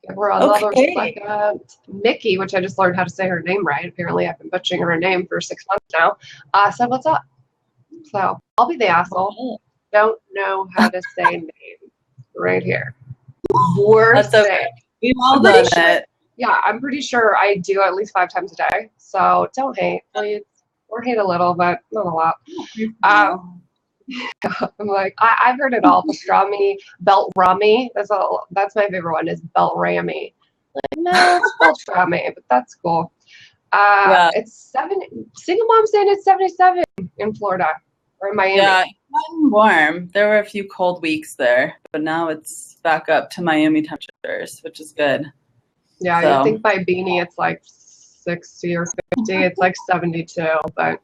Give her another second. Nikki, which I just learned how to say her name right. Apparently, I've been butchering her name for 6 months now. Said, what's up? So I'll be the asshole. Don't know how to say names right here. Worst thing. We've all done it. Yeah, I'm pretty sure I do at least 5 times a day. So don't hate, please. Or hate a little, but not a lot. I'm like, I've heard it all. Pastrami, belt rummy. That's my favorite one is belt rammy. Like, no, it's pastrami, but that's cool. It's single mom saying it's 77 in Florida or in Miami. Yeah, it's gotten warm. There were a few cold weeks there, but now it's back up to Miami temperatures, which is good. Yeah, so. I think by Beanie it's like 60 or 50. It's like 72, but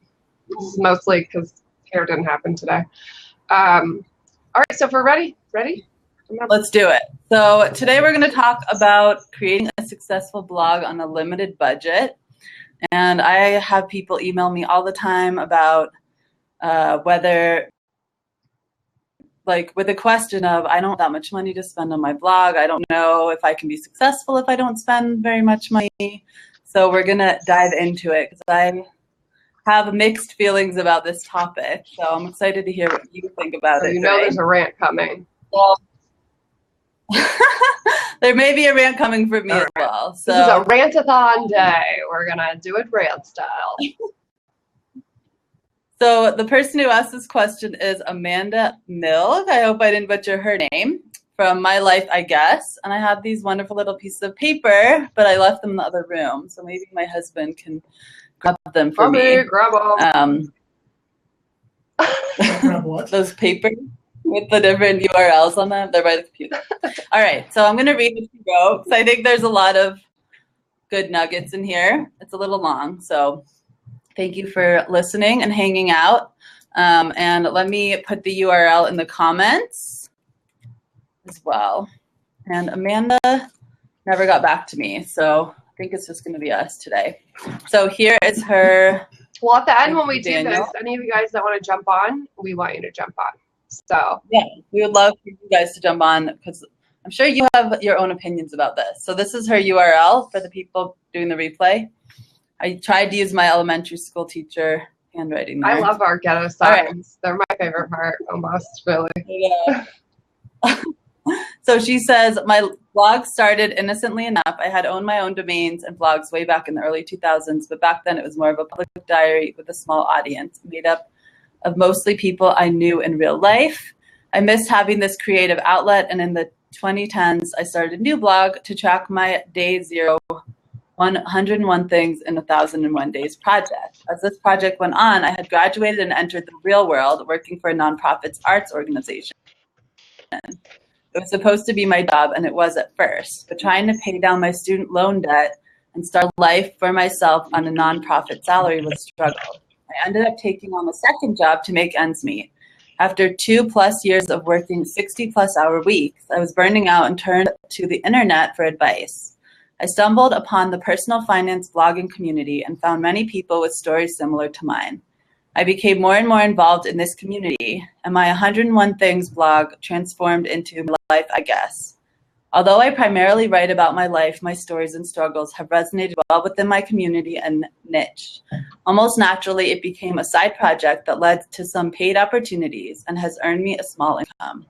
it's mostly because hair didn't happen today. All right, so if we're ready? Let's do it. So today we're going to talk about creating a successful blog on a limited budget. And I have people email me all the time about whether, like with a question of, I don't have that much money to spend on my blog. I don't know if I can be successful if I don't spend very much money. So we're going to dive into it because I have mixed feelings about this topic. So I'm excited to hear what you think about it. You know there's a rant coming. Well, there may be a rant coming from me as well. So this is a rantathon day. We're going to do it rant style. So the person who asked this question is Amanda Milk. I hope I didn't butcher her name. From My Life, I Guess. And I have these wonderful little pieces of paper, but I left them in the other room. So maybe my husband can grab them for me. Grab them. Grab what? Those papers with the different URLs on them. They're by the computer. All right. So I'm going to read what you wrote because I think there's a lot of good nuggets in here. It's a little long. So thank you for listening and hanging out. And let me put the URL in the comments as well. And Amanda never got back to me, so I think it's just going to be us today. So here is her. Well, at the end when we do this, any of you guys that want to jump on, we want you to jump on. So yeah, we would love for you guys to jump on because I'm sure you have your own opinions about this. So this is her URL for the people doing the replay. I tried to use my elementary school teacher handwriting there. I love our ghetto signs. They're my favorite part, almost, really. Yeah. So she says, my blog started innocently enough. I had owned my own domains and blogs way back in the early 2000s, but back then it was more of a public diary with a small audience made up of mostly people I knew in real life. I missed having this creative outlet, and in the 2010s, I started a new blog to track my day zero 101 Things in 1,001 Days project. As this project went on, I had graduated and entered the real world working for a nonprofit's arts organization. It was supposed to be my job, and it was at first, but trying to pay down my student loan debt and start life for myself on a nonprofit salary was a struggle. I ended up taking on a second job to make ends meet. After 2+ years of working 60+ hour weeks, I was burning out and turned to the internet for advice. I stumbled upon the personal finance blogging community and found many people with stories similar to mine. I became more and more involved in this community, and my 101 Things blog transformed into My Life, I Guess. Although I primarily write about my life, my stories and struggles have resonated well within my community and niche. Almost naturally, it became a side project that led to some paid opportunities and has earned me a small income.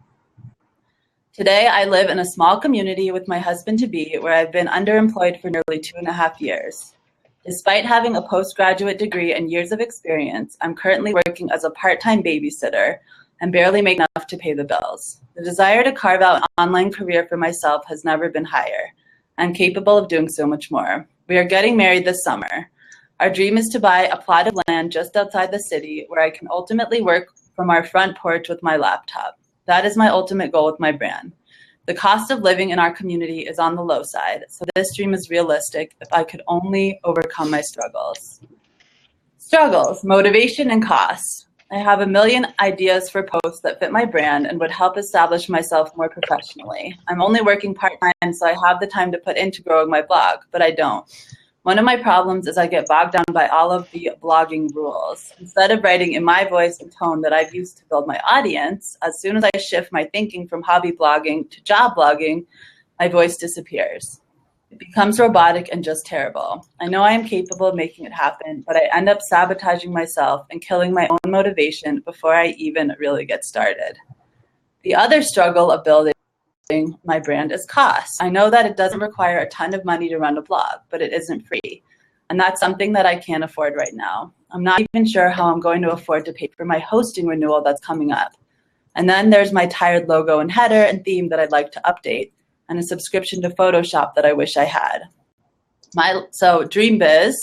Today, I live in a small community with my husband-to-be where I've been underemployed for nearly 2.5 years. Despite having a postgraduate degree and years of experience, I'm currently working as a part-time babysitter and barely make enough to pay the bills. The desire to carve out an online career for myself has never been higher. I'm capable of doing so much more. We are getting married this summer. Our dream is to buy a plot of land just outside the city where I can ultimately work from our front porch with my laptop. That is my ultimate goal with my brand. The cost of living in our community is on the low side, so this dream is realistic if I could only overcome my struggles. Struggles, motivation, and costs. I have a million ideas for posts that fit my brand and would help establish myself more professionally. I'm only working part-time, so I have the time to put into growing my blog, but I don't. One of my problems is I get bogged down by all of the blogging rules. Instead of writing in my voice and tone that I've used to build my audience, as soon as I shift my thinking from hobby blogging to job blogging, My voice disappears. It becomes robotic and just terrible. I know I am capable of making it happen, but I end up sabotaging myself and killing my own motivation before I even really get started. The other struggle of building my brand is cost. I know that it doesn't require a ton of money to run a blog, but it isn't free. And that's something that I can't afford right now. I'm not even sure how I'm going to afford to pay for my hosting renewal that's coming up. And then there's my tired logo and header and theme that I'd like to update, and a subscription to Photoshop that I wish I had. So Dream Biz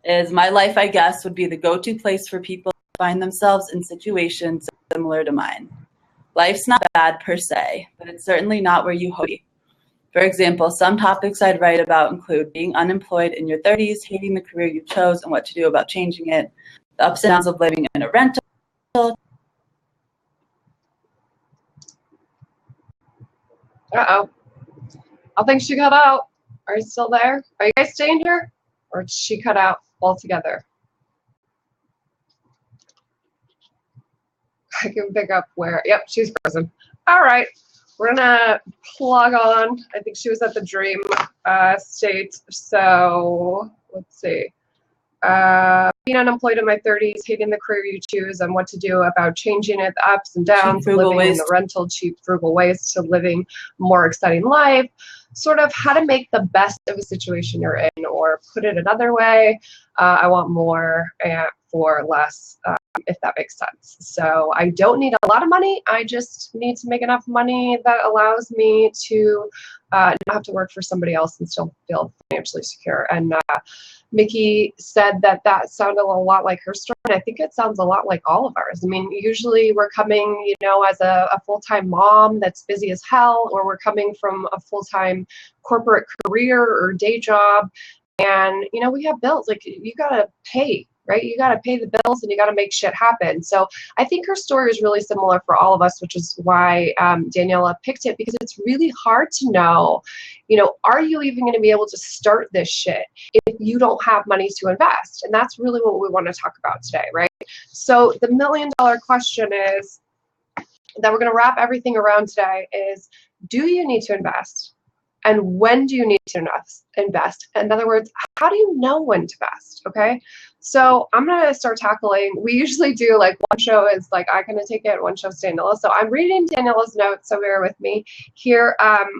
is my life, I guess, would be the go-to place for people to find themselves in situations similar to mine. Life's not bad per se, but it's certainly not where you hope to be. For example, some topics I'd write about include being unemployed in your 30s, hating the career you chose and what to do about changing it, the ups and downs of living in a rental. Uh-oh. I think she cut out. Are you still there? Are you guys staying here? Or did she cut out altogether? I can pick up where, yep, she's frozen. All right, we're gonna plug on. I think she was at the dream state. So let's see. Being unemployed in my 30s, hating the career you choose and what to do about changing it, the ups and downs, living in the rental, cheap, frugal ways to living a more exciting life, sort of how to make the best of a situation you're in, or put it another way, I want more for less, if that makes sense. So I don't need a lot of money. I just need to make enough money that allows me to not have to work for somebody else and still feel financially secure. And Mickey said that that sounded a lot like her story, and I think it sounds a lot like all of ours. I mean, usually we're coming, you know, as a full-time mom that's busy as hell, or we're coming from a full-time corporate career or day job, and, you know, we have bills. Like, you gotta pay, right? You gotta pay the bills and you gotta make shit happen. So I think her story is really similar for all of us, which is why Daniela picked it, because it's really hard to know, you know, are you even gonna be able to start this shit if you don't have money to invest? And that's really what we wanna talk about today, right? So the $1 million question is, that we're gonna wrap everything around today, is, do you need to invest? And when do you need to invest? In other words, how do you know when to invest? Okay. So I'm going to start tackling, we usually do like one show is like, I'm going to take it, one show is Daniela. So I'm reading Daniela's notes, so bear with me here.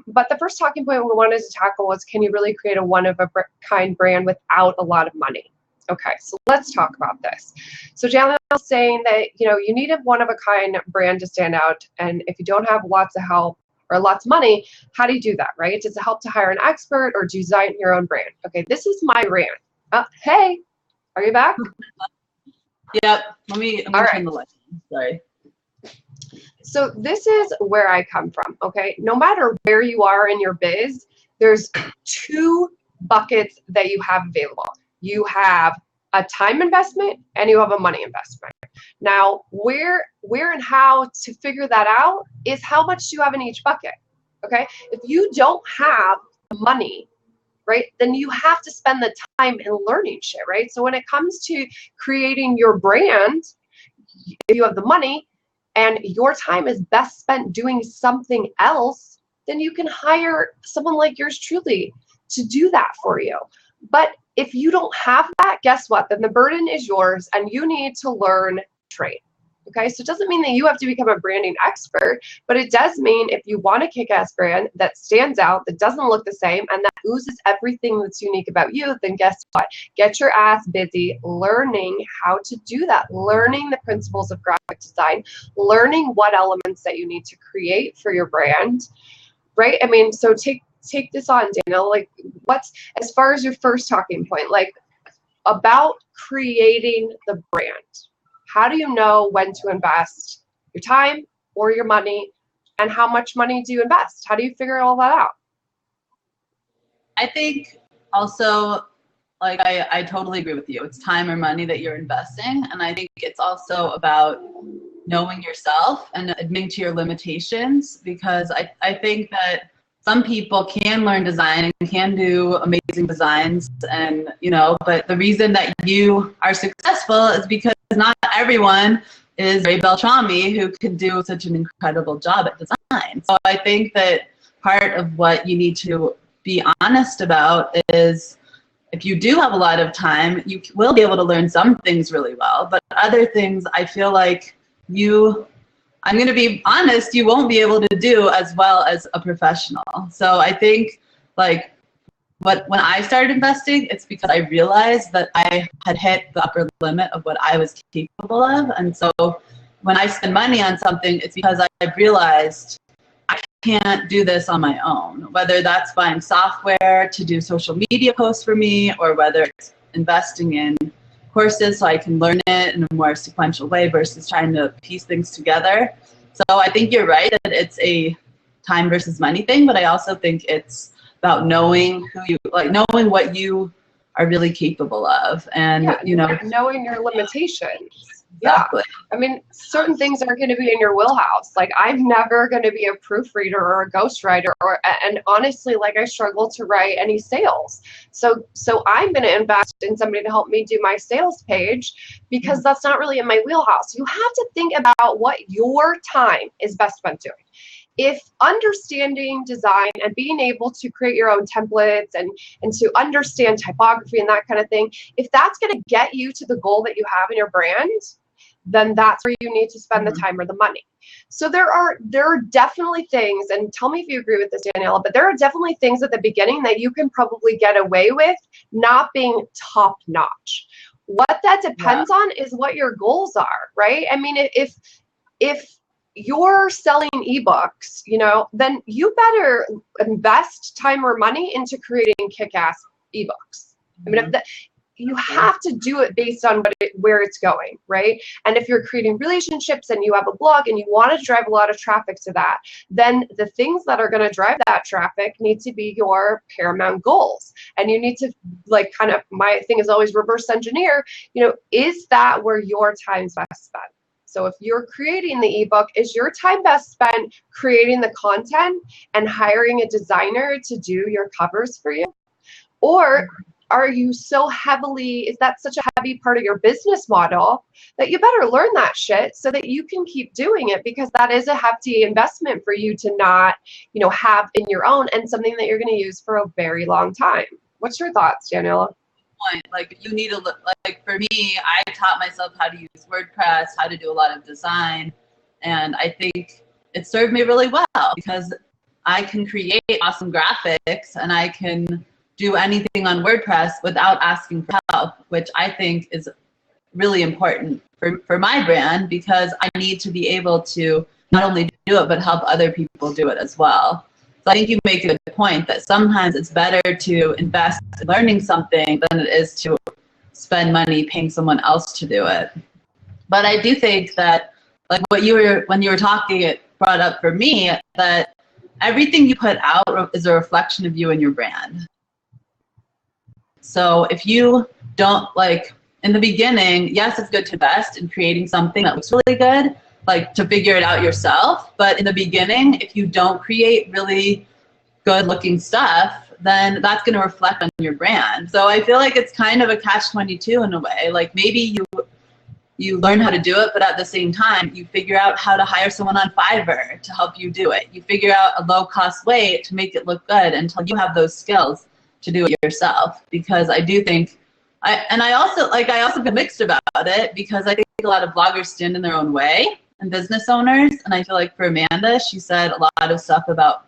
But the first talking point we wanted to tackle was, can you really create a one-of-a-kind brand without a lot of money? Okay, so let's talk about this. So Daniela's saying that, you know, you need a one-of-a-kind brand to stand out. And if you don't have lots of help, or lots of money, how do you do that, right? Does it help to hire an expert or design your own brand? Okay, this is my brand. Hey, are you back? Yep, let me All turn the light on. Sorry. So this is where I come from, okay? No matter where you are in your biz, there's two buckets that you have available. You have a time investment and you have a money investment. Now, where and how to figure that out is how much do you have in each bucket, okay? If you don't have money, right, then you have to spend the time in learning shit, right? So when it comes to creating your brand, if you have the money and your time is best spent doing something else, then you can hire someone like yours truly to do that for you. But if you don't have that, guess what? Then the burden is yours and you need to learn trade. Okay, so it doesn't mean that you have to become a branding expert, but it does mean if you want a kick-ass brand that stands out, that doesn't look the same, and that oozes everything that's unique about you, then guess what? Get your ass busy learning how to do that, learning the principles of graphic design, learning what elements that you need to create for your brand, right? I mean, so take this on, Daniel. Like, what's, as far as your first talking point, like about creating the brand, how do you know when to invest your time or your money, and how much money do you invest? How do you figure all that out? I think also, like, I totally agree with you. It's time or money that you're investing. And I think it's also about knowing yourself and admitting to your limitations, because I think that some people can learn design and can do amazing designs, and, you know, but the reason that you are successful is because not everyone is Ray Beltrami, who could do such an incredible job at design. So I think that part of what you need to be honest about is if you do have a lot of time, you will be able to learn some things really well, but other things I feel like I'm going to be honest, you won't be able to do as well as a professional. So I think like when I started investing, it's because I realized that I had hit the upper limit of what I was capable of. And so when I spend money on something, it's because I realized I can't do this on my own, whether that's buying software to do social media posts for me, or whether it's investing in courses so I can learn it in a more sequential way versus trying to piece things together. So I think you're right that it's a time versus money thing, but I also think it's about knowing knowing what you are really capable of, and knowing your limitations. Exactly. Yeah. I mean, certain things aren't going to be in your wheelhouse. Like, I'm never going to be a proofreader or a ghostwriter, and honestly, like, I struggle to write any sales. So I'm going to invest in somebody to help me do my sales page, because that's not really in my wheelhouse. You have to think about what your time is best spent doing. If understanding design and being able to create your own templates and to understand typography and that kind of thing, if that's going to get you to the goal that you have in your brand, then that's where you need to spend the time or the money. So there are definitely things, and tell me if you agree with this, Daniela, but there are definitely things at the beginning that you can probably get away with not being top notch. What that depends on is what your goals are, right? I mean, if you're selling ebooks, then you better invest time or money into creating kick-ass ebooks. I mean, you have to do it based on where it's going, right? And if you're creating relationships and you have a blog and you want to drive a lot of traffic to that, then the things that are going to drive that traffic need to be your paramount goals. And you need to, like, kind of, my thing is always reverse engineer, is that where your time's best spent? So if you're creating the ebook, is your time best spent creating the content and hiring a designer to do your covers for you? Or are you is that such a heavy part of your business model that you better learn that shit so that you can keep doing it, because that is a hefty investment for you to not, have in your own, and something that you're going to use for a very long time. What's your thoughts, Daniela? Like, you need to look, like, for me, I taught myself how to use WordPress, how to do a lot of design, and I think it served me really well because I can create awesome graphics and I can do anything on WordPress without asking for help, which I think is really important for my brand, because I need to be able to not only do it but help other people do it as well. So I think you make a good point that sometimes it's better to invest in learning something than it is to spend money paying someone else to do it. But I do think that, like, when you were talking, it brought up for me that everything you put out is a reflection of you and your brand. So if you don't, like, in the beginning, yes, it's good to invest in creating something that looks really good, like, to figure it out yourself. But in the beginning, if you don't create really good looking stuff, then that's going to reflect on your brand. So I feel like it's kind of a catch-22 in a way. Like, maybe you learn how to do it, but at the same time, you figure out how to hire someone on Fiverr to help you do it. You figure out a low-cost way to make it look good until you have those skills to do it yourself. Because I do think, I also get mixed about it, because I think a lot of bloggers stand in their own way, and business owners. And I feel like for Amanda, she said a lot of stuff about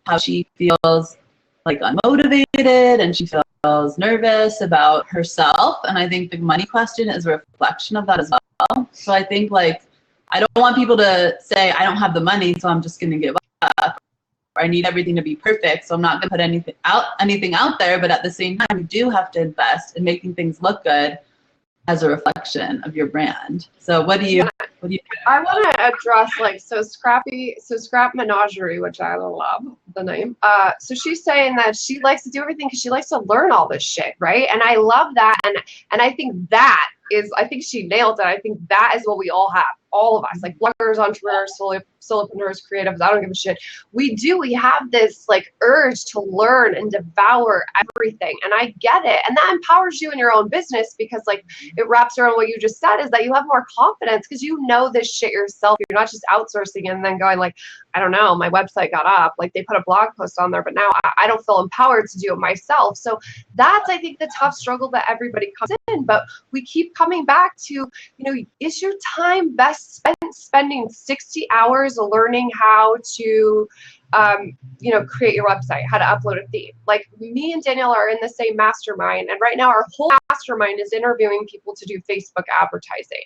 how she feels like unmotivated and she feels nervous about herself. And I think the money question is a reflection of that as well. So I think, like, I don't want people to say, I don't have the money, so I'm just going to give up. Or I need everything to be perfect, so I'm not going to put anything out there. But at the same time, you do have to invest in making things look good as a reflection of your brand. So what do you I want to address, like, Scrap Menagerie, which I love the name. So she's saying that she likes to do everything because she likes to learn all this shit, right? And I love that, and I think that is, I think she nailed it. I think that is what we all have. All of us, like bloggers, entrepreneurs, solopreneurs, creatives, I don't give a shit. We have this like urge to learn and devour everything. And I get it. And that empowers you in your own business because like it wraps around what you just said is that you have more confidence because you know this shit yourself. You're not just outsourcing and then going like, I don't know, my website got up, like they put a blog post on there, but now I don't feel empowered to do it myself. So that's, I think, the tough struggle that everybody comes in. But we keep coming back to, is your time best spent spending 60 hours learning how to, create your website, how to upload a theme? Like me and Daniela are in the same mastermind. And right now our whole mastermind is interviewing people to do Facebook advertising.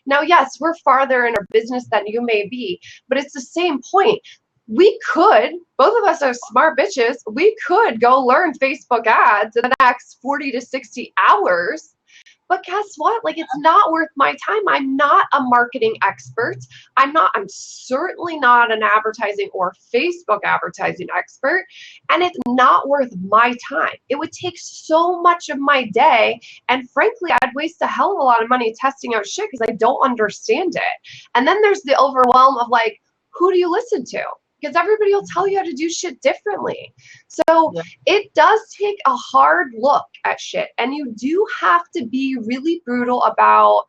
Now, yes, we're farther in our business than you may be, but it's the same point. We could, both of us are smart bitches, we could go learn Facebook ads in the next 40 to 60 hours. But guess what? Like, it's not worth my time. I'm not a marketing expert. I'm certainly not an advertising or Facebook advertising expert. And it's not worth my time. It would take so much of my day. And frankly, I'd waste a hell of a lot of money testing out shit because I don't understand it. And then there's the overwhelm of like, who do you listen to? Because everybody will tell you how to do shit differently. So It does take a hard look at shit. And you do have to be really brutal about,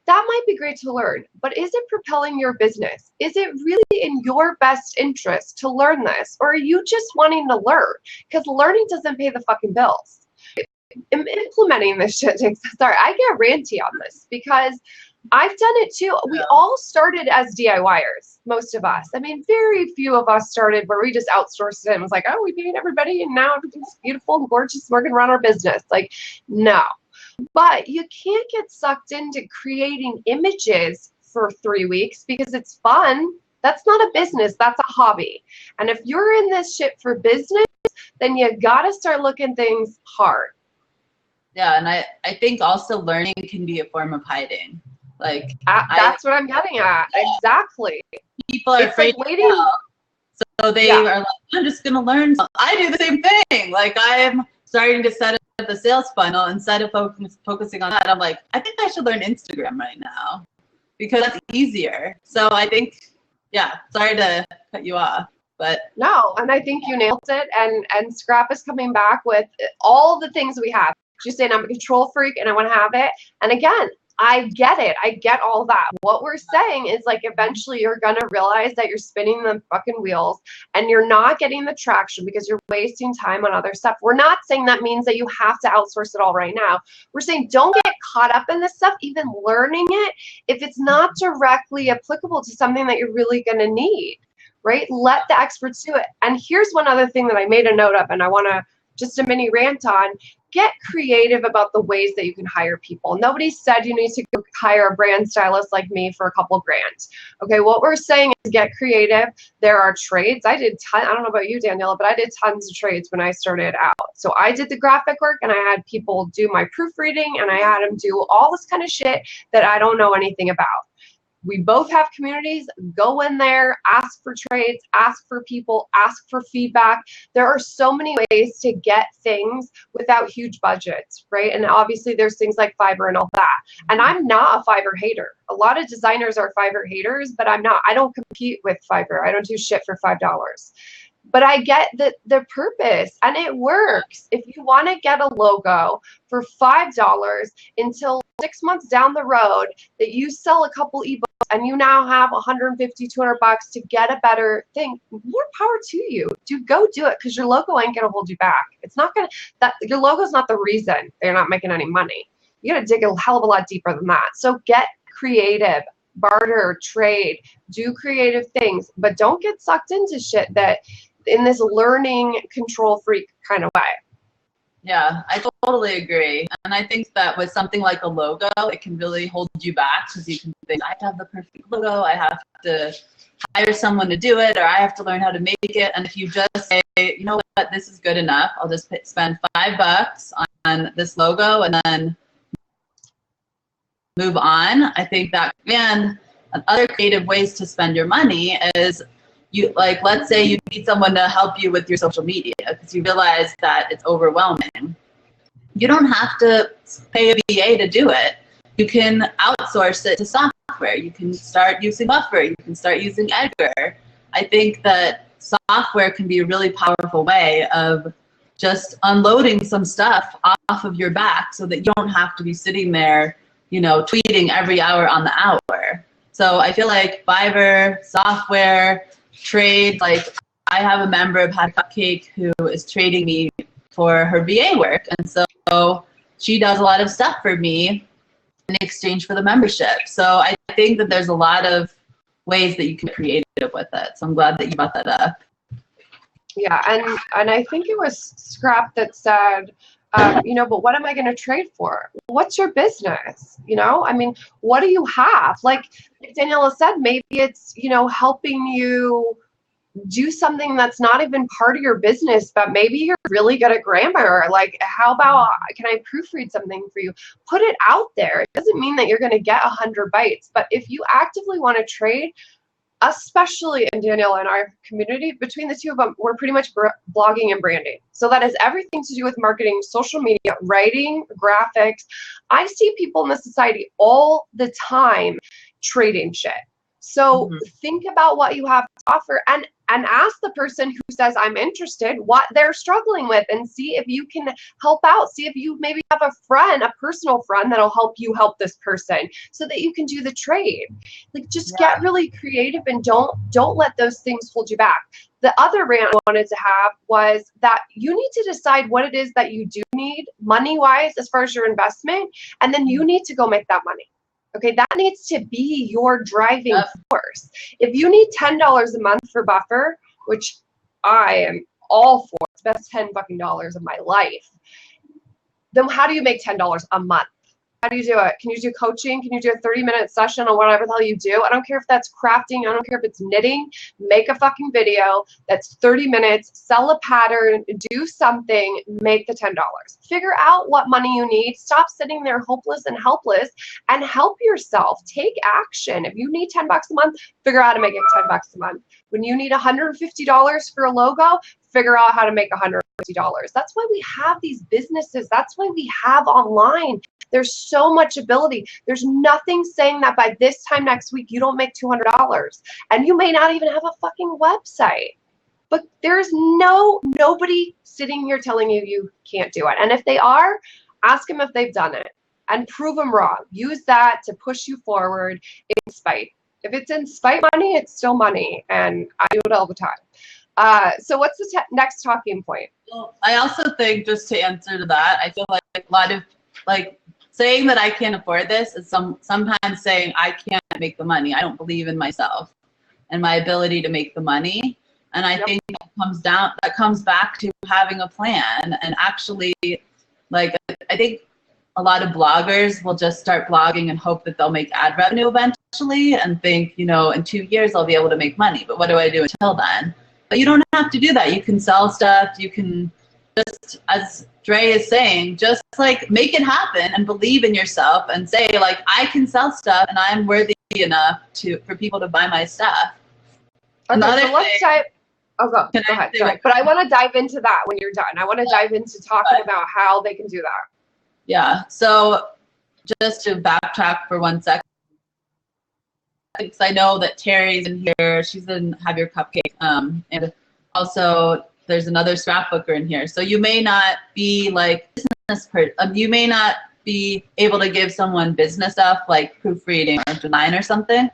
that might be great to learn, but is it propelling your business? Is it really in your best interest to learn this? Or are you just wanting to learn? Because learning doesn't pay the fucking bills. Implementing this shit takes, sorry, I get ranty on this because I've done it too. We all started as DIYers, most of us. I mean, very few of us started where we just outsourced it and was like, oh, we paid everybody and now everything's beautiful and gorgeous. We're going to run our business. Like, no. But you can't get sucked into creating images for 3 weeks because it's fun. That's not a business. That's a hobby. And if you're in this shit for business, then you got to start looking things hard. Yeah, and I think also learning can be a form of hiding. Like that's what I'm getting at. Yeah. Exactly. People are afraid like waiting. So they are like, I'm just going to learn. I do the same thing. Like I'm starting to set up the sales funnel instead of focusing on that. I'm like, I think I should learn Instagram right now because that's easier. So I think, sorry to cut you off. But no, and I think you nailed it. And Scrap is coming back with all the things we have. She's saying I'm a control freak and I want to have it. And again, I get it. I get all that. What we're saying is like eventually you're going to realize that you're spinning the fucking wheels and you're not getting the traction because you're wasting time on other stuff. We're not saying that means that you have to outsource it all right now. We're saying don't get caught up in this stuff, even learning it, if it's not directly applicable to something that you're really going to need, right? Let the experts do it. And here's one other thing that I made a note of and I want to just a mini rant on. Get creative about the ways that you can hire people. Nobody said you need to go hire a brand stylist like me for a couple grand. Okay, what we're saying is get creative. There are trades. I don't know about you, Daniela, but I did tons of trades when I started out. So I did the graphic work and I had people do my proofreading and I had them do all this kind of shit that I don't know anything about. We both have communities. Go in there, ask for trades, ask for people, ask for feedback. There are so many ways to get things without huge budgets, right? And obviously there's things like Fiverr and all that. And I'm not a Fiverr hater. A lot of designers are Fiverr haters, but I'm not. I don't compete with Fiverr. I don't do shit for $5. But I get the purpose and it works. If you want to get a logo for $5 until 6 months down the road that you sell a couple ebooks and you now have 150, 200 bucks to get a better thing, more power to you. Go do it because your logo ain't going to hold you back. It's not going to, your logo's not the reason they're not making any money. You got to dig a hell of a lot deeper than that. So get creative, barter, trade, do creative things, but don't get sucked into shit that in this learning control freak kind of way. Yeah, I totally agree. And I think that with something like a logo, it can really hold you back because you can think, I have to have the perfect logo, I have to hire someone to do it, or I have to learn how to make it. And if you just say, you know what, this is good enough, I'll just spend $5 on this logo and then move on. I think that, and other creative ways to spend your money is, let's say you need someone to help you with your social media because you realize that it's overwhelming. You don't have to pay a VA to do it. you can outsource it to software. You can start using Buffer. You can start using Edgar. I think that software can be a really powerful way of just unloading some stuff off of your back so that you don't have to be sitting there, you know, tweeting every hour on the hour. So I feel like Fiverr, software, trade, like I have a member of Had Cupcake who is trading me for her VA work. And so she does a lot of stuff for me in exchange for the membership. So I think that there's a lot of ways that you can be creative with it. So I'm glad that you brought that up. Yeah, and I think it was Scrap that said, you know, but what am I going to trade for? What's your business? You know, I mean, what do you have? Like Daniela said, maybe it's, you know, helping you do something that's not even part of your business, but maybe you're really good at grammar. Like, how about, can I proofread something for you? Put it out there. It doesn't mean that you're going to get 100 bites, but if you actively want to trade, especially in Daniela and our community, between the two of them, we're pretty much blogging and branding. So that is everything to do with marketing, social media, writing, graphics. I see people in the society all the time trading shit. So think about what you have to offer and ask the person who says, I'm interested, what they're struggling with, and see if you can help out. See if you maybe have a friend, a personal friend that'll help you help this person so that you can do the trade. Like, just get really creative and don't let those things hold you back. The other rant I wanted to have was that you need to decide what it is that you do need money-wise as far as your investment, and then you need to go make that money. Okay, that needs to be your driving force. If you need $10 a month for Buffer, which I am all for, it's the best $10 fucking dollars of my life, then how do you make $10 a month? How do you do it? Can you do coaching? Can you do a 30-minute session on whatever the hell you do? I don't care if that's crafting. I don't care if it's knitting. Make a fucking video that's 30 minutes. Sell a pattern. Do something. Make the $10. Figure out what money you need. Stop sitting there hopeless and helpless and help yourself. Take action. If you need $10 a month, figure out how to make it $10 a month. When you need $150 for a logo, figure out how to make $150. That's why we have these businesses. That's why we have online. There's so much ability. There's nothing saying that by this time next week you don't make $200. And you may not even have a fucking website. But there's nobody sitting here telling you you can't do it. And if they are, ask them if they've done it and prove them wrong. Use that to push you forward in spite. If it's in spite money, it's still money. And I do it all the time. So what's the next talking point? Well, I also think, just to answer to that, I feel like a lot of, like, saying that I can't afford this is sometimes saying I can't make the money. I don't believe in myself and my ability to make the money. And I think that comes back to having a plan and actually, like, I think a lot of bloggers will just start blogging and hope that they'll make ad revenue eventually and think, you know, in 2 years I'll be able to make money. But what do I do until then? But you don't have to do that. You can sell stuff. You can just, as Dre is saying, just like make it happen and believe in yourself and say, like, I can sell stuff and I'm worthy enough for people to buy my stuff. Okay, so let's dive. Oh, go ahead. Sorry. But I want to dive into that when you're done. I want to dive into talking about how they can do that. Yeah. So just to backtrack for 1 second, because I know that Terry's in here. She's in Have Your Cupcake. And also there's another scrapbooker in here. So you may not be like you may not be able to give someone business stuff like proofreading or design or something,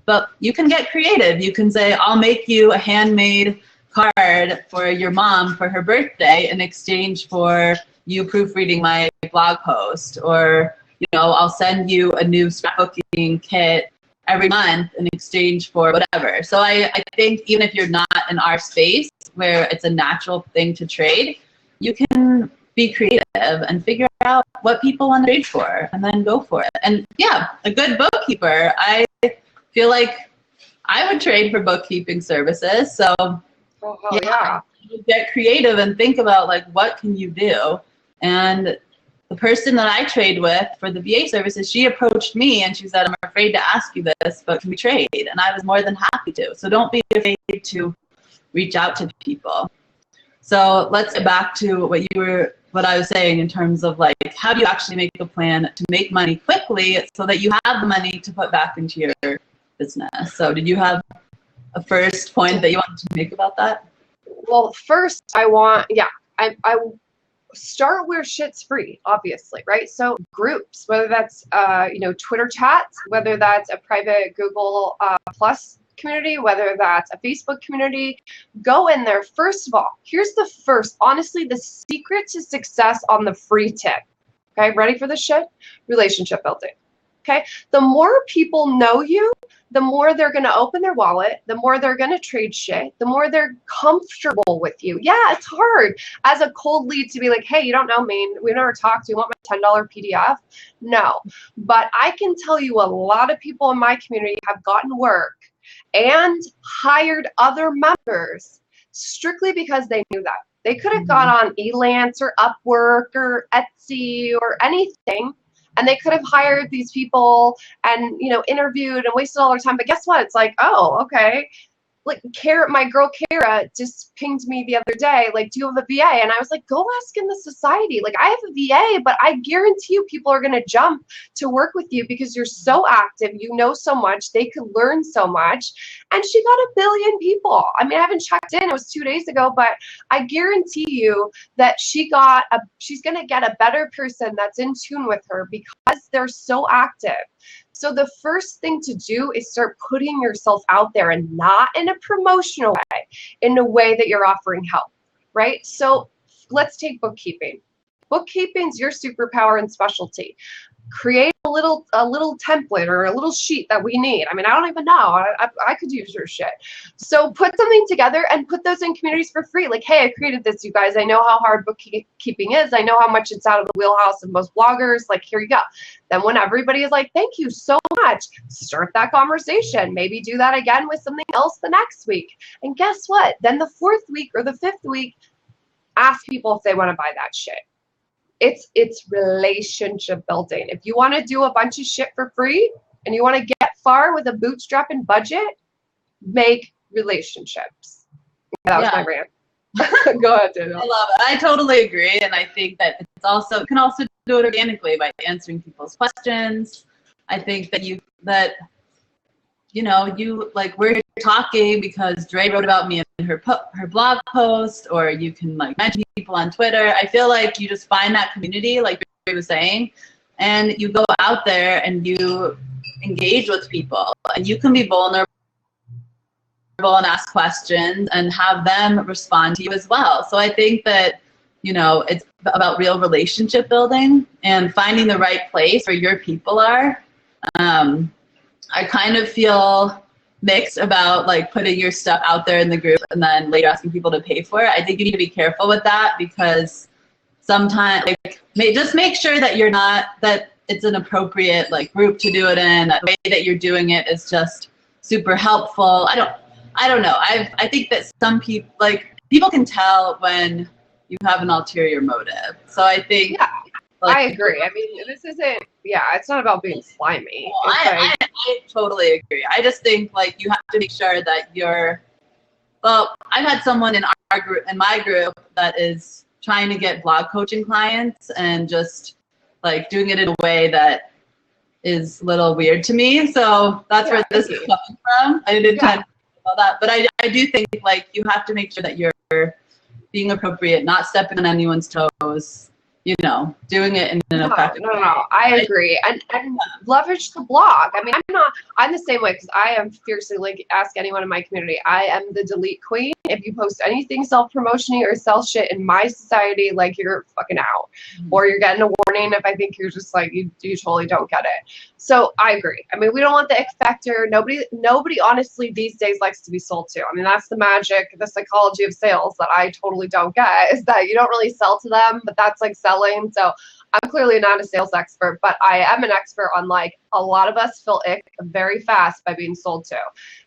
but you can get creative. You can say, I'll make you a handmade card for your mom for her birthday in exchange for you proofreading my blog post, or, you know, I'll send you a new scrapbooking kit every month in exchange for whatever. So I think even if you're not in our space where it's a natural thing to trade, you can be creative and figure out what people want to trade for and then go for it. And yeah, a good bookkeeper, I feel like I would trade for bookkeeping services. So get creative and think about, like, what can you do? And the person that I trade with for the VA services, she approached me and she said, I'm afraid to ask you this, but can we trade? And I was more than happy to. So don't be afraid to reach out to people. So let's get back to what you were what I was saying in terms of like, how do you actually make a plan to make money quickly so that you have the money to put back into your business? So did you have a first point that you wanted to make about that? Well, first I start where shit's free, obviously, right? So groups, whether that's Twitter chats, whether that's a private Google Plus community, whether that's a Facebook community, go in there. First of all, here's honestly, the secret to success on the free tip. Okay, ready for this shit? Relationship building. Okay, the more people know you, the more they're going to open their wallet, the more they're going to trade shit, the more they're comfortable with you. Yeah, it's hard as a cold lead to be like, hey, you don't know me. We never talked. Do you want my $10 PDF? No. But I can tell you a lot of people in my community have gotten work and hired other members strictly because they knew that. They could have gone on Elance or Upwork or Etsy or anything, and they could have hired these people and, interviewed and wasted all their time. But guess what? It's like, oh, okay. Like my girl Kara just pinged me the other day, like, do you have a VA? And I was like, go ask in the society. Like, I have a VA, but I guarantee you people are going to jump to work with you because you're so active. You know so much. They could learn so much. And she got 1 billion people. I mean, I haven't checked in. It was 2 days ago, but I guarantee you that she's going to get a better person that's in tune with her because they're so active. So the first thing to do is start putting yourself out there, and not in a promotional way, in a way that you're offering help, right? So let's take bookkeeping. Bookkeeping's your superpower and specialty. Create a little template or a little sheet that we need. I mean, I don't even know. I could use your shit. So put something together and put those in communities for free. Like, hey, I created this, you guys. I know how hard bookkeeping is. I know how much it's out of the wheelhouse of most bloggers. Like, here you go. Then when everybody is like, thank you so much, start that conversation. Maybe do that again with something else the next week. And guess what? Then the 4th week or the 5th week, ask people if they want to buy that shit. It's relationship building. If you want to do a bunch of shit for free and you want to get far with a bootstrapping budget, make relationships. That was my rant. Go ahead, Daniel. I love it. I totally agree, and I think that you can also do it organically by answering people's questions. I think that you like, we're talking because Dre wrote about me in her blog post, or you can like mention people on Twitter. I feel like you just find that community, like Dre was saying, and you go out there and you engage with people, and you can be vulnerable and ask questions and have them respond to you as well. So I think that, it's about real relationship building and finding the right place where your people are. I kind of feel mixed about like putting your stuff out there in the group and then later asking people to pay for it. I think you need to be careful with that, because sometimes just make sure that that it's an appropriate like group to do it in. That the way that you're doing it is just super helpful. I don't know. I think that some people can tell when you have an ulterior motive. So I think I agree. I mean, this isn't. Yeah, it's not about being slimy. Well, I totally agree. I just think like you have to make sure that you're. Well, I've had someone in my group that is trying to get blog coaching clients and just like doing it in a way that is a little weird to me. So that's where this is coming from. I didn't intend all that, but I do think like you have to make sure that you're being appropriate, not stepping on anyone's toes. Doing it in an effective way. No, I agree. And leverage the blog. I mean, I'm the same way, because I am fiercely, like, ask anyone in my community, I am the delete queen. If you post anything self-promotion-y or sell shit in my society, like, you're fucking out. Or you're getting a warning if I think you're just like, you totally don't get it. So I agree. I mean, we don't want the ick factor. Nobody honestly these days likes to be sold to. I mean, that's the magic, the psychology of sales that I totally don't get, is that you don't really sell to them, but that's like selling. So I'm clearly not a sales expert, but I am an expert on, like, a lot of us feel ick very fast by being sold to.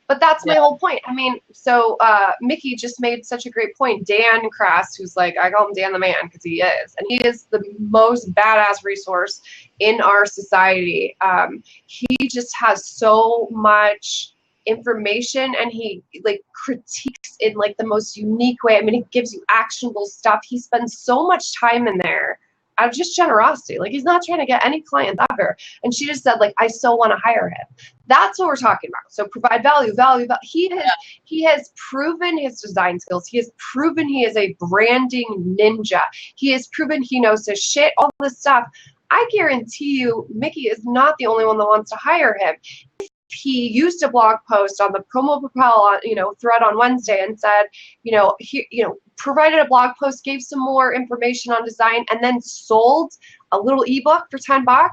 But that's my whole point. I mean, so Mickey just made such a great point. Dan Crass, who's like, I call him Dan the man because he is. And he is the most badass resource in our society. He just has so much information, and he like critiques in like the most unique way. I mean, he gives you actionable stuff. He spends so much time in there out of just generosity. Like, he's not trying to get any clients ever. And she just said, like, I still want to hire him. That's what we're talking about. So provide value. He has proven his design skills. He has proven he is a branding ninja. He has proven he knows his shit, all this stuff. I guarantee you, Mickey is not the only one that wants to hire him. He used a blog post on the Promo Propel, thread on Wednesday and said, provided a blog post, gave some more information on design, and then sold a little ebook for $10.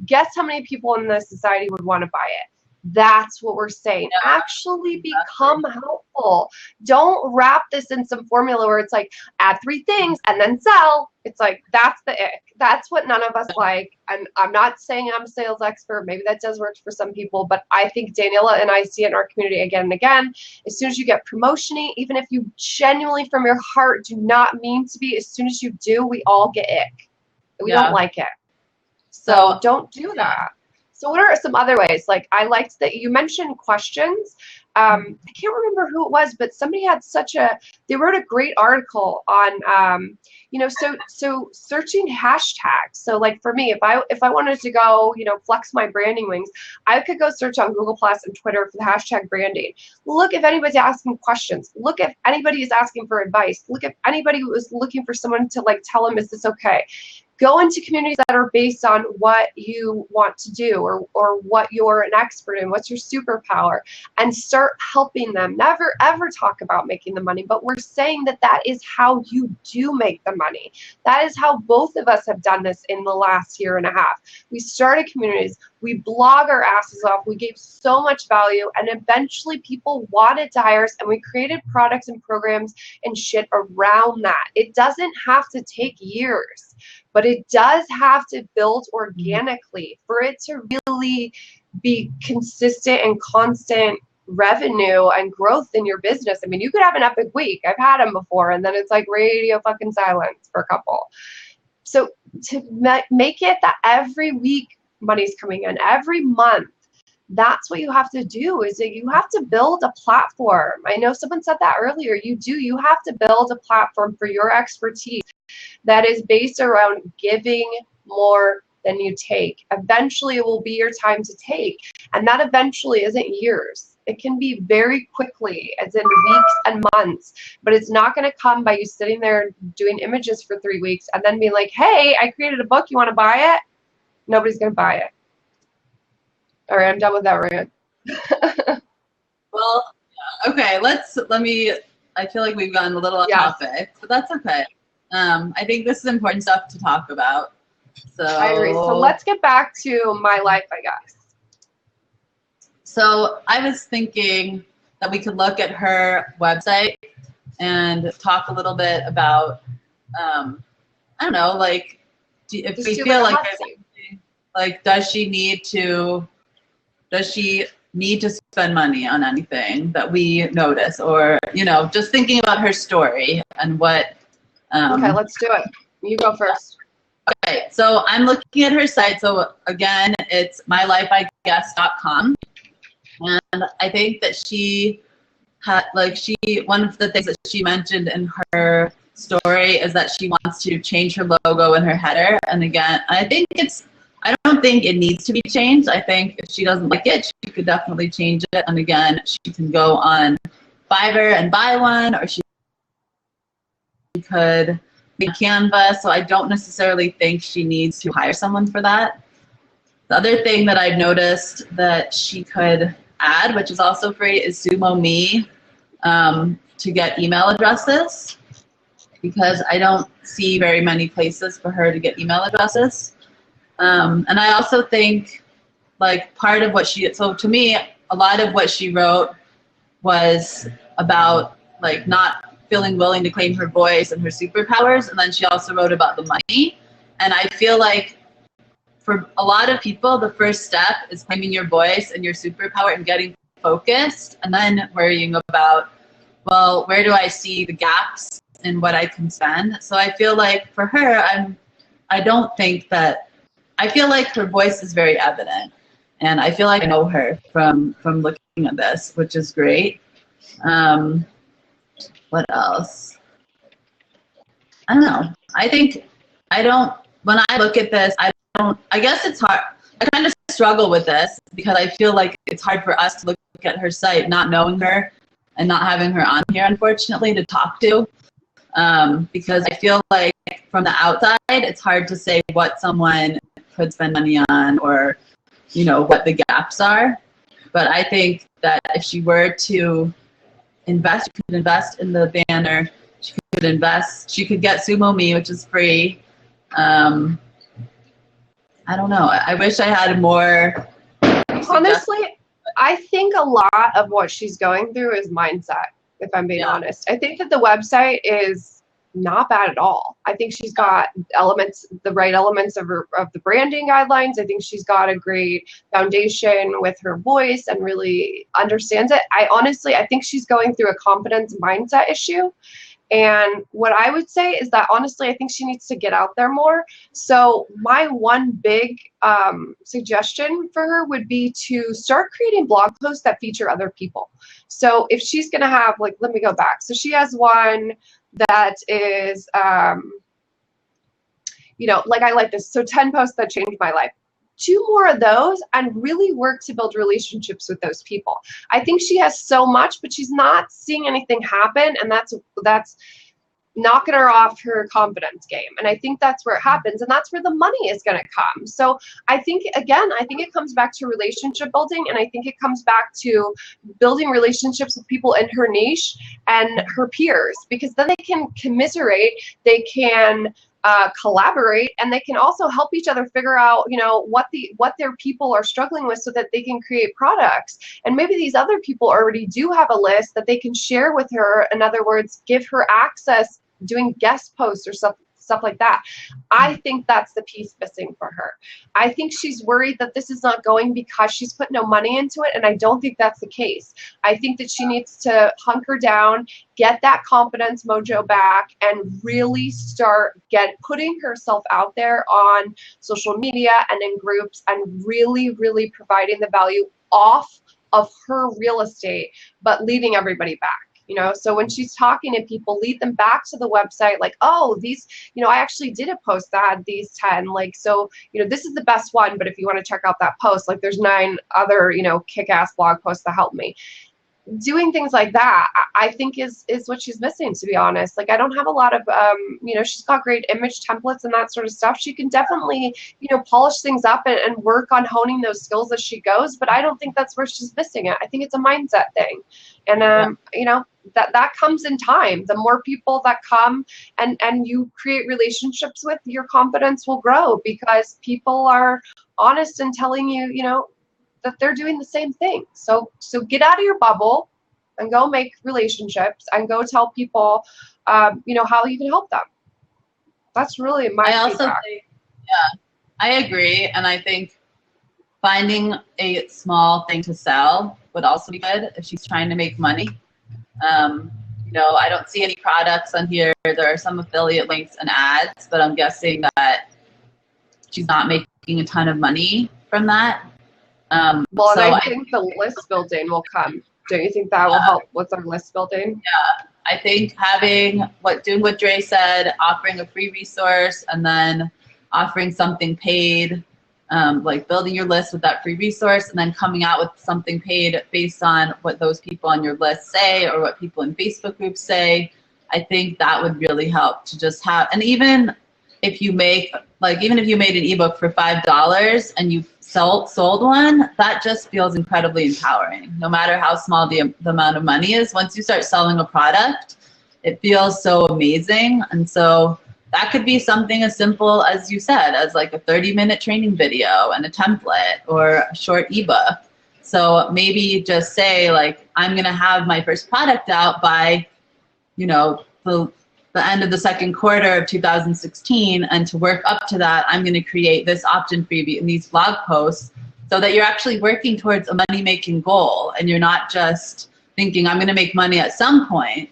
Guess how many people in this society would want to buy it? That's what we're saying. Yeah. Actually become helpful. Don't wrap this in some formula where it's like, add 3 things and then sell. It's like, that's the ick. That's what none of us like. And I'm not saying I'm a sales expert. Maybe that does work for some people, but I think Daniela and I see it in our community again and again. As soon as you get promotion-y, even if you genuinely from your heart do not mean to be, as soon as you do, we all get ick. We don't like it. So don't do that. So what are some other ways? Like, I liked that you mentioned questions. I can't remember who it was, but somebody had they wrote a great article on, so searching hashtags. So like for me, if I wanted to go, flex my branding wings, I could go search on Google Plus and Twitter for the hashtag branding. Look if anybody's asking questions. Look if anybody is asking for advice. Look if anybody was looking for someone to like tell them, is this okay? Go into communities that are based on what you want to do or what you're an expert in, what's your superpower, and start helping them. Never, ever talk about making the money, but we're saying that is how you do make the money. That is how both of us have done this in the last year and a half. We started communities. We blog our asses off. We gave so much value, and eventually people wanted to hire us, and we created products and programs and shit around that. It doesn't have to take years, but it does have to build organically for it to really be consistent and constant revenue and growth in your business. I mean, you could have an epic week. I've had them before, and then it's like radio fucking silence for a couple. So to make it that every week money's coming in, every month, that's what you have to do, is that you have to build a platform. I know someone said that earlier. You have to build a platform for your expertise that is based around giving more than you take. Eventually it will be your time to take. And that eventually isn't years. It can be very quickly, as in weeks and months, but it's not going to come by you sitting there doing images for 3 weeks and then being like, hey, I created a book, you want to buy it? Nobody's going to buy it. All right, I'm done with that rant. Well, okay, I feel like we've gone a little off topic, but that's okay. I think this is important stuff to talk about. So I agree. So let's get back to my life, I guess. So I was thinking that we could look at her website and talk a little bit about, I don't know, like, if we feel like does she need to spend money on anything that we notice, or, just thinking about her story and what. Okay, let's do it. You go first. Okay, so I'm looking at her site. So again, it's mylifeiguess.com. And I think that one of the things that she mentioned in her story is that she wants to change her logo and her header. And again, I don't think it needs to be changed. I think if she doesn't like it, she could definitely change it. And again, she can go on Fiverr and buy one, or she could make Canva. So I don't necessarily think she needs to hire someone for that. The other thing that I've noticed that she could add, which is also free, is SumoMe to get email addresses, because I don't see very many places for her to get email addresses. And I also think, like, part of what so to me, a lot of what she wrote was about, like, not feeling willing to claim her voice and her superpowers. And then she also wrote about the money. And I feel like for a lot of people, the first step is claiming your voice and your superpower and getting focused, and then worrying about, well, where do I see the gaps in what I can spend? So I feel like for her, I feel like her voice is very evident. And I feel like I know her from looking at this, which is great. What else? I don't know. When I look at this, I guess it's hard. I kind of struggle with this because I feel like it's hard for us to look at her site, not knowing her and not having her on here, unfortunately, to talk to. Because I feel like from the outside, it's hard to say what someone could spend money on or, what the gaps are. But I think that if she were to invest, she could invest in the banner. She could get Sumo Me, which is free. I don't know. I wish I had more. Honestly, I think a lot of what she's going through is mindset, if I'm being honest. I think that the website is not bad at all. I think she's got the right elements of the branding guidelines. I think she's got a great foundation with her voice and really understands it. I think she's going through a confidence mindset issue. And what I would say is that, honestly, I think she needs to get out there more. So my one big suggestion for her would be to start creating blog posts that feature other people. So if she's going to have, let me go back. So she has one that is, I like this. So 10 posts that changed my life. 2 more of those and really work to build relationships with those people. I think she has so much, but she's not seeing anything happen, and that's knocking her off her confidence game. And I think that's where it happens, and that's where the money is going to come. So I think it comes back to relationship building, and I think it comes back to building relationships with people in her niche and her peers, because then they can commiserate, they can collaborate, and they can also help each other figure out, what their people are struggling with so that they can create products. And maybe these other people already do have a list that they can share with her. In other words, give her access, doing guest posts or stuff like that. I think that's the piece missing for her. I think she's worried that this is not going because she's put no money into it, and I don't think that's the case. I think that she needs to hunker down, get that confidence mojo back, and really start putting herself out there on social media and in groups, and really, really providing the value off of her real estate, but leaving everybody back. So when she's talking to people, lead them back to the website, like, oh, these, I actually did a post that had these 10, this is the best one, but if you want to check out that post, there's 9 other, kick-ass blog posts that help me. Doing things like that, I think is what she's missing, to be honest. I don't have a lot of, she's got great image templates and that sort of stuff. She can definitely, polish things up and work on honing those skills as she goes, but I don't think that's where she's missing it. I think it's a mindset thing. And, that comes in time. The more people that come and you create relationships with, your confidence will grow, because people are honest and telling you, that they're doing the same thing. So get out of your bubble and go make relationships and go tell people, how you can help them. That's really my feedback. Also think, I agree. And I think finding a small thing to sell would also be good if she's trying to make money. I don't see any products on here. There are some affiliate links and ads, but I'm guessing that she's not making a ton of money from that. And I think the list building will come. Don't you think that will help with our list building? Yeah, I think doing what Dre said, offering a free resource and then offering something paid, building your list with that free resource and then coming out with something paid based on what those people on your list say or what people in Facebook groups say. I think that would really help to just have, and even if you made an ebook for $5 and you sold one, that just feels incredibly empowering. No matter how small the amount of money is, once you start selling a product, it feels so amazing. And so that could be something as simple as you said, as a 30-minute training video and a template or a short ebook. So maybe you just say I'm going to have my first product out by, the end of the second quarter of 2016, and to work up to that, I'm going to create this opt-in freebie and these blog posts, so that you're actually working towards a money-making goal, and you're not just thinking I'm going to make money at some point.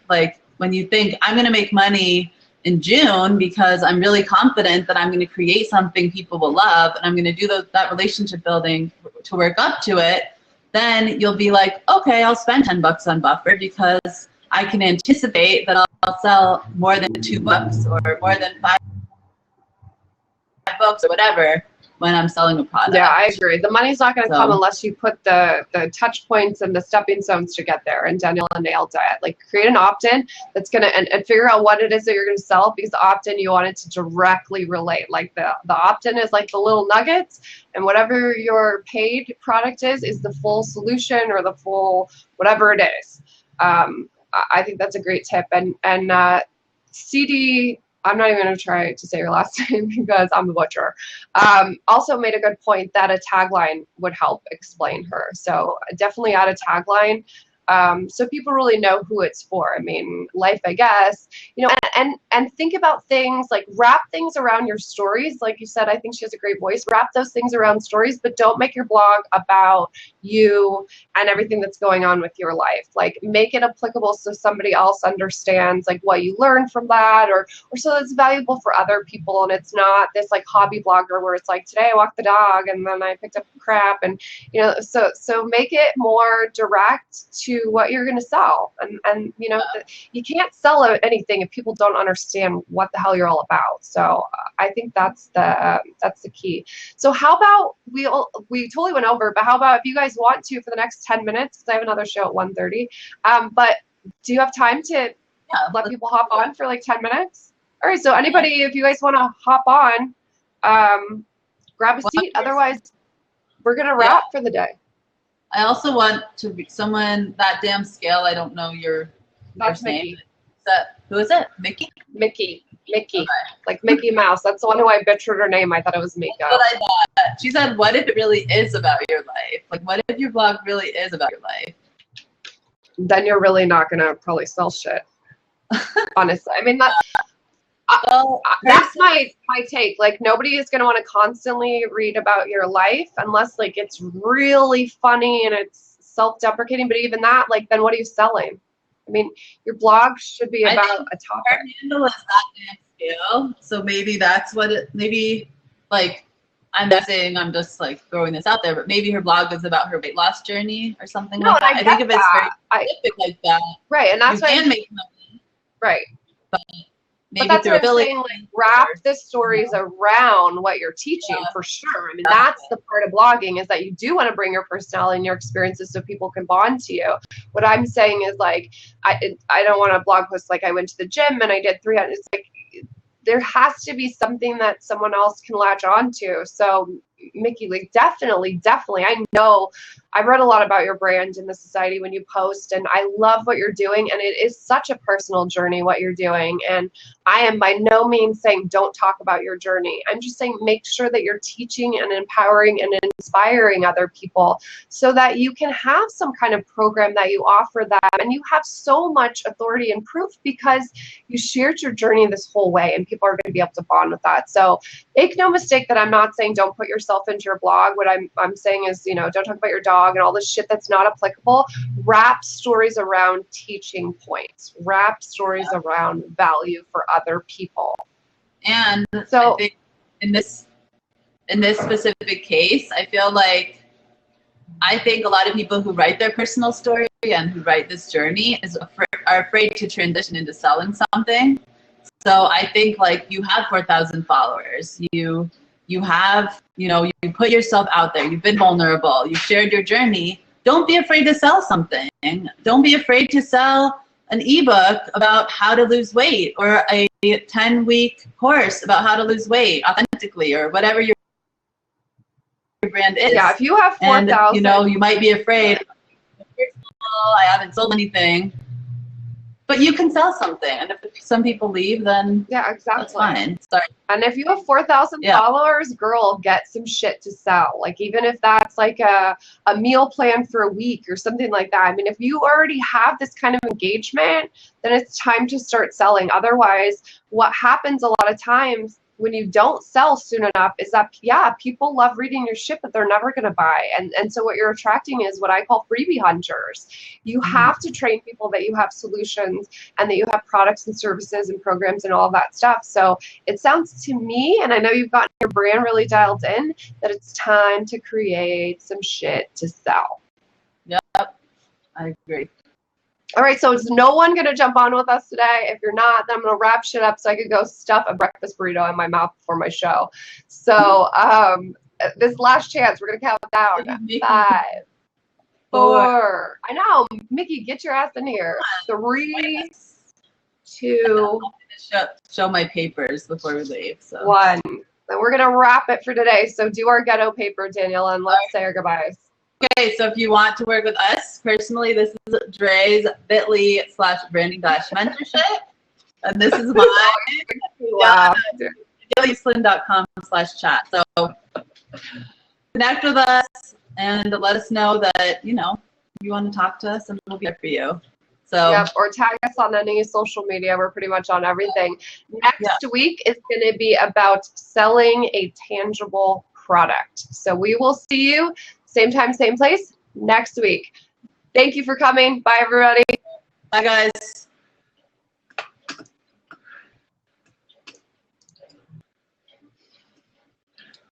When you think I'm going to make money in June because I'm really confident that I'm going to create something people will love, and I'm going to do that relationship building to work up to it, then you'll be like, okay, I'll spend $10 on buffer because I can anticipate that I'll sell more than 2 books or more than 5 books or whatever when I'm selling a product. Yeah, I agree. The money's not going to come unless you put the touch points and the stepping stones to get there. And Daniela nailed it. Like, create an opt-in that's going to, and figure out what it is that you're going to sell, because the opt-in, you want it to directly relate. Like, the opt-in is like the little nuggets, and whatever your paid product is the full solution or the full whatever it is. I think that's a great tip. And CD, I'm not even going to try to say your last name because I'm a butcher. Also made a good point that a tagline would help explain her. So definitely add a tagline, so people really know who it's for. I mean, life, I guess, you know, and think about things like, wrap things around your stories. Like you said, I think she has a great voice. Wrap those things around stories, but don't make your blog about you and everything that's going on with your life. Like, make it applicable so somebody else understands like what you learned from that, or so it's valuable for other people. And it's not this like hobby blogger where it's like, today I walked the dog and then I picked up crap, and you know, so make it more direct to what you're going to sell. And you know, you can't sell anything if people don't understand what the hell you're all about. So I think that's the key. So how about we totally went over, but how about if you guys want to, for the next 10 minutes, because I have another show at 1:30, but do you have time to let people hop on for like 10 minutes? All right, so anybody, if you guys want to hop on, grab a seat. Otherwise, we're going to wrap for the day. I also want to be someone, that damn scale, I don't know your That's name. Mickey. Who is it? Mickey? Mickey. Okay. Like Mickey Mouse. That's the one who I butchered her name. I thought it was Mika. That's what I thought. She said, what if it really is about your life? Like, what if your blog really is about your life? Then you're really not going to probably sell shit. Honestly. I mean, that's my take. Like, nobody is going to want to constantly read about your life unless like it's really funny and it's self-deprecating. But even that, like, then what are you selling? I mean, your blog should be about a topic. Her handle is that damn scale, so maybe that's what it. Maybe like, I'm not saying, I'm just like throwing this out there, but maybe her blog is about her weight loss journey or something like that. I think if it's very specific like that, right? And that's you can make money, right? But maybe that's what I'm saying, like, wrap the stories around what you're teaching, for sure. I mean, that's the part of blogging, is that you do want to bring your personality and your experiences so people can bond to you. What I'm saying is, like, I don't want to blog post like I went to the gym and I did 300. It's like, there has to be something that someone else can latch onto. So Mickey, like, definitely. I know I've read a lot about your brand in the society when you post, and I love what you're doing. And it is such a personal journey, what you're doing. And I am by no means saying don't talk about your journey. I'm just saying make sure that you're teaching and empowering and inspiring other people so that you can have some kind of program that you offer them. And you have so much authority and proof because you shared your journey this whole way, and people are going to be able to bond with that. So make no mistake that I'm not saying don't put yourself into your blog. What I'm saying is, you know, don't talk about your dog and all this shit that's not applicable. Wrap stories around teaching points. Wrap stories around value for other people. And so I think in this specific case, I think a lot of people who write their personal story and who write this journey are afraid to transition into selling something. So I think, like, you have 4,000 followers. You have, you know, you put yourself out there. You've been vulnerable. You've shared your journey. Don't be afraid to sell something. Don't be afraid to sell an ebook about how to lose weight, or a 10-week course about how to lose weight authentically, or whatever your brand is. Yeah, if you have 4,000, you know, you might be afraid. I haven't sold anything. But you can sell something, and if some people leave, then that's fine. Sorry. And if you have 4,000 followers, girl, get some shit to sell. Like, even if that's like a meal plan for a week or something like that. I mean, if you already have this kind of engagement, then it's time to start selling. Otherwise, what happens a lot of times when you don't sell soon enough is that, people love reading your shit, but they're never going to buy. And so what you're attracting is what I call freebie hunters. You have to train people that you have solutions and that you have products and services and programs and all of that stuff. So it sounds to me, and I know you've gotten your brand really dialed in, that it's time to create some shit to sell. I agree. All right, so is no one going to jump on with us today? If you're not, then I'm going to wrap shit up so I could go stuff a breakfast burrito in my mouth before my show. So this last chance, we're going to count down. 5, 4. I know. Mickey, get your ass in here. 3, 2, show my papers before we leave. So 1. Then we're going to wrap it for today. So do our ghetto paper, Daniela, and let's say our goodbyes. Okay, so if you want to work with us personally, this is Dre's bit.ly/branding-mentorship. And this is mine. Wow. DailySlim.com/chat. So connect with us and let us know that, you want to talk to us and we'll be there for you. So yep, or tag us on any social media. We're pretty much on everything. Next week is going to be about selling a tangible product. So we will see you same time, same place next week. Thank you for coming. Bye, everybody. Bye, guys.